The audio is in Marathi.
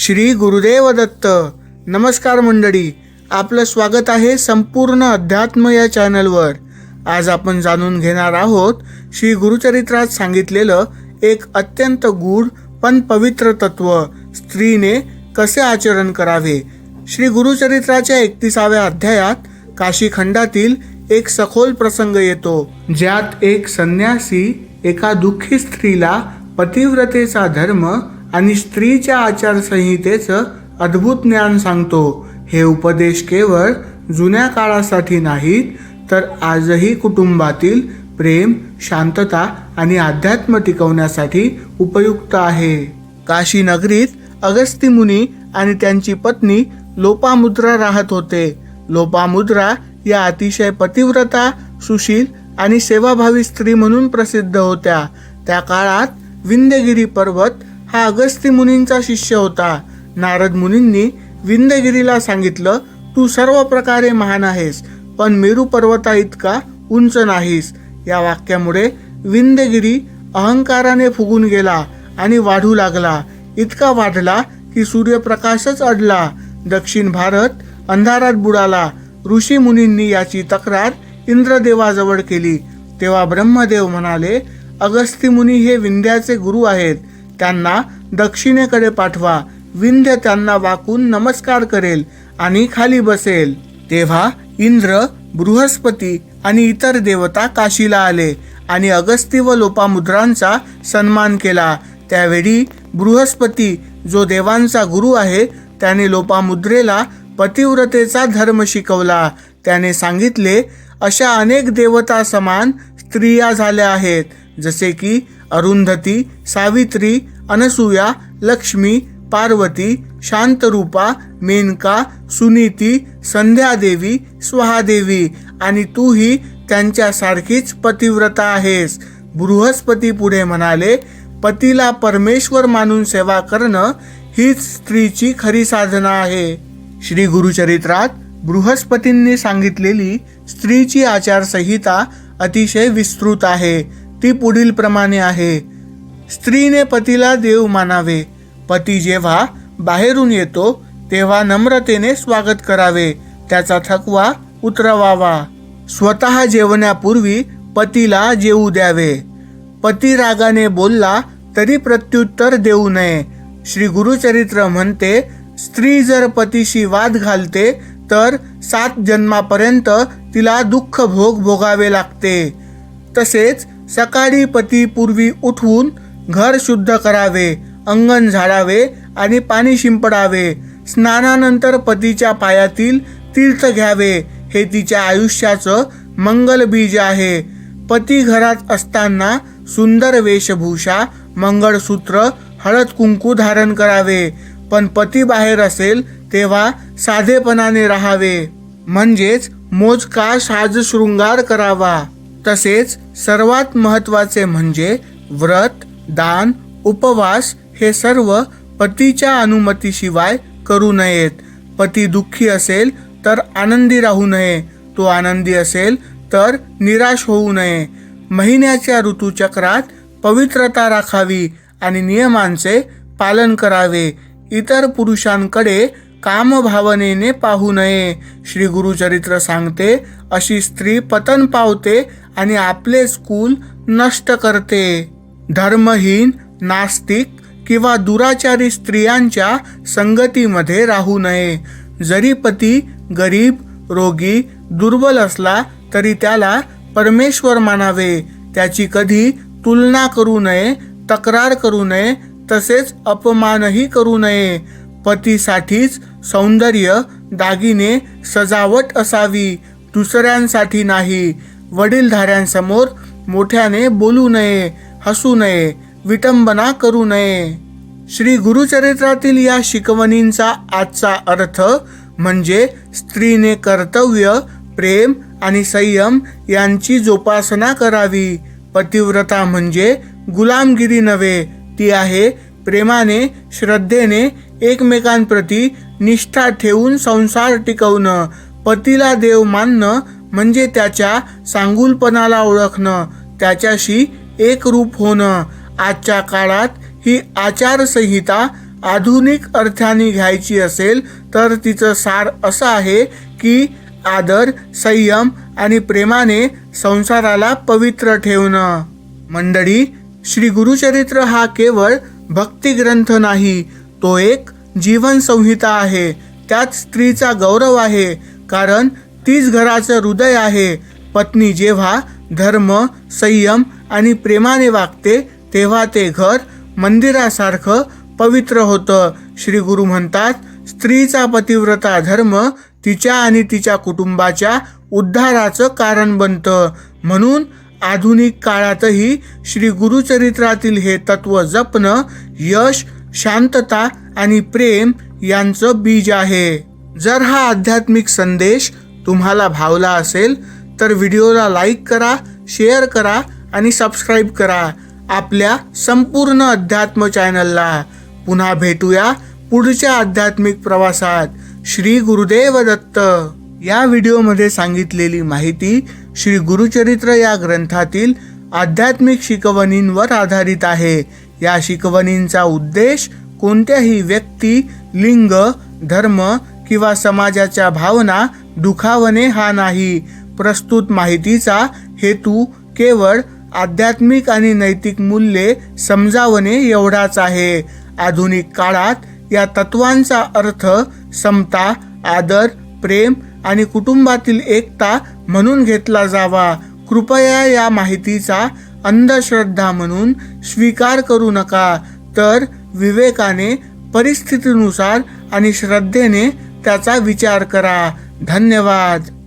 श्री गुरुदेव दत्त. नमस्कार मंडळी, आपलं स्वागत आहे संपूर्ण अध्यात्म या चॅनलवर. आज आपण जाणून घेणार आहोत श्री गुरुचरित्रात सांगितलेलं एक अत्यंत गूढ पण पवित्र तत्व, स्त्रीने कसे आचरण करावे. श्री गुरुचरित्राच्या 31व्या अध्यायात काशी खंडातील एक सखोल प्रसंग येतो, ज्यात एक संन्यासी एका दुःखी स्त्रीला पतिव्रतेचा धर्म आणि स्त्रीच्या आचारसंहितेचं अद्भुत ज्ञान सांगतो. हे उपदेश केवळ जुन्या काळासाठी नाहीत, तर आजही कुटुंबातील प्रेम, शांतता आणि अध्यात्म टिकवण्यासाठी उपयुक्त आहे. काशी नगरीत अगस्ती मुनी आणि त्यांची पत्नी लोपामुद्रा राहत होते. लोपामुद्रा या अतिशय पतिव्रता, सुशील आणि सेवाभावी स्त्री म्हणून प्रसिद्ध होत्या. त्या काळात विंध्यगिरी पर्वत हा अगस्ती मुनींचा शिष्य होता. नारद मुनींनी विंध्यगिरीला सांगितलं, तू सर्व प्रकारे महान आहेस, पण मेरू पर्वता इतका उंच नाहीस. या वाक्यामुळे विंध्यगिरी अहंकाराने फुगून गेला आणि वाढू लागला. इतका वाढला की सूर्यप्रकाशच अडला. दक्षिण भारत अंधारात बुडाला. ऋषी मुनींनी याची तक्रार इंद्रदेवाजवळ केली. तेव्हा ब्रह्मदेव म्हणाले, अगस्ती मुनी हे विंध्याचे गुरु आहेत, त्यांना दक्षिणेकडे पाठवा. विंध्य त्यांना वाकून नमस्कार करेल आणि खाली बसेल. तेव्हा इंद्र, बृहस्पती आणि इतर देवता काशीला आले आणि अगस्ती व लोपामुद्रांचा सन्मान केला. त्यावेळी बृहस्पती, जो देवांचा गुरु आहे, त्याने लोपामुद्रेला पतिव्रतेचा धर्म शिकवला. त्याने सांगितले, अशा अनेक देवता समान स्त्रिया झाल्या आहेत, जसे की अरुंधती, सावित्री, अनसूया, लक्ष्मी, पार्वती, शांतरूपा, मेनका, सुनीती, संध्यादेवी, स्वाहादेवी, आणि तूही त्यांच्यासारखीच पतिव्रता आहेस. बृहस्पती पुढे म्हणाले, पतीला परमेश्वर मानून सेवा करणं हीच स्त्रीची खरी साधना आहे. श्री गुरुचरित्रात बृहस्पतींनी सांगितलेली स्त्रीची आचारसंहिता अतिशय विस्तृत आहे. ती पुढील प्रमाणे आहे. स्त्रीने पतीला देव मानावे. पती जेव्हा बाहेरून येतो तेव्हा नम्रतेने स्वागत करावे. त्याचा थकवा उतरवावा. स्वतः जेवण्यापूर्वी पतीला जेवू द्यावे. पती रागाने बोलला तरी प्रत्युत्तर देऊ नये. श्री गुरुचरित्र म्हणते, स्त्री जर पतीशी वाद घालते तर 7 जन्मापर्यंत तिला दुःख भोगावे लागते. तसेच सकाळी पती पूर्वी उठवून घर शुद्ध करावे, अंगण झाडावे आणि पाणी शिंपडावे. स्नानानंतर पतीच्या पायातील तीर्थ घ्यावे. हे तिच्या आयुष्याचं मंगल बीज आहे. पती घरात असताना सुंदर वेशभूषा, मंगळसूत्र, हळद कुंकू धारण करावे. पण पती बाहेर असेल तेव्हा साधेपणाने राहावे, म्हणजेच मोजका साजशृंगार करावा. तसेच सर्वात महत्त्वाचे म्हणजे व्रत, दान, उपवास हे सर्व पतीच्या अनुमतीशिवाय करू नयेत. पती दुःखी असेल तर आनंदी राहू नये. तो आनंदी असेल तर निराश होऊ नये. महिन्याच्या ऋतुचक्रात पवित्रता राखावी आणि नियमांचे पालन करावे. इतर पुरुषांकडे कामभावनेने पाहू नये. श्री गुरुचरित्र सांगते, अशी स्त्री पतन पावते आणि आपलेच कुल नष्ट करते. धर्महीन, नास्तिक किंवा दुराचारी स्त्रियांच्या संगतीमध्ये राहू नये. जरी पती गरीब, रोगी, दुर्बल असला तरी त्याला परमेश्वर मानावे. त्याची कधी तुलना करू नये, तक्रार करू नये, तसेच अपमानही करू नये. पतीसाठीच सौंदर्य, दागिने, सजावट असावी, दुसऱ्यांसाठी नाही. वडीलधाऱ्यांसमोर मोठ्याने बोलू नये, हसू नये, विटंबना करू नये. श्री गुरुचरित्रातील या शिकवणींचा आजचा अर्थ म्हणजे स्त्रीने कर्तव्य, प्रेम आणि संयम यांची जोपासना करावी. पतिव्रता म्हणजे गुलामगिरी नव्हे, ती आहे प्रेमाने, श्रद्धेने एकमेकांप्रती निष्ठा ठेवून संसार टिकवणं. पतीला देव मानणं म्हणजे त्याच्या सांगुलपणाला ओळखणं, त्याच्याशी एकरूप होणं. आजच्या काळात ही आचारसंहिता आधुनिक अर्थाने घ्यायची असेल तर तिचं सार असं आहे की आदर, संयम आणि प्रेमाने संसाराला पवित्र ठेवणं. मंडळी, श्री गुरुचरित्र हा केवळ भक्ती ग्रंथ नाही, तो एक जीवन संहिता आहे. त्यात स्त्रीचा गौरव आहे, कारण तीच घराचं हृदय आहे. पत्नी जेव्हा धर्म, संयम आणि प्रेमाने वागते तेव्हा ते घर मंदिरासारखं पवित्र होतं. श्री गुरु म्हणतात, स्त्रीचा पतिव्रता धर्म तिच्या आणि तिच्या कुटुंबाच्या उद्धाराचं कारण बनतं. म्हणून आधुनिक काळातही श्री गुरुचरित्रातील हे तत्व जपणं यश, शांतता आणि प्रेम यांचं बीज आहे. जर हा आध्यात्मिक संदेश तुम्हाला भावला असेल तर व्हिडिओला लाईक करा, शेअर करा आणि सबस्क्राईब करा आपल्या संपूर्ण अध्यात्म चॅनलला. पुन्हा भेटूया पुढच्या आध्यात्मिक प्रवासात. श्री गुरुदेव दत्त. या व्हिडिओमध्ये सांगितलेली माहिती श्री गुरुचरित्र या ग्रंथातील आध्यात्मिक शिकवणींवर आधारित आहे. या शिकवणींचा उद्देश कोणत्याही व्यक्ती, लिंग, धर्म किंवा समाजाच्या भावना दुखावणे हा नाही. प्रस्तुत माहितीचा हेतू केवळ आध्यात्मिक आणि नैतिक मूल्ये समजावणे एवढाच आहे. आधुनिक काळात या तत्वांचा अर्थ समता, आदर, प्रेम आणि कुटुंबातील एकता म्हणून घेतला जावा. कृपया या माहितीचा अंधश्रद्धा म्हणून स्वीकार करू नका, तर विवेकाने, परिस्थितीनुसार आणि श्रद्धेने त्याचा विचार करा. धन्यवाद.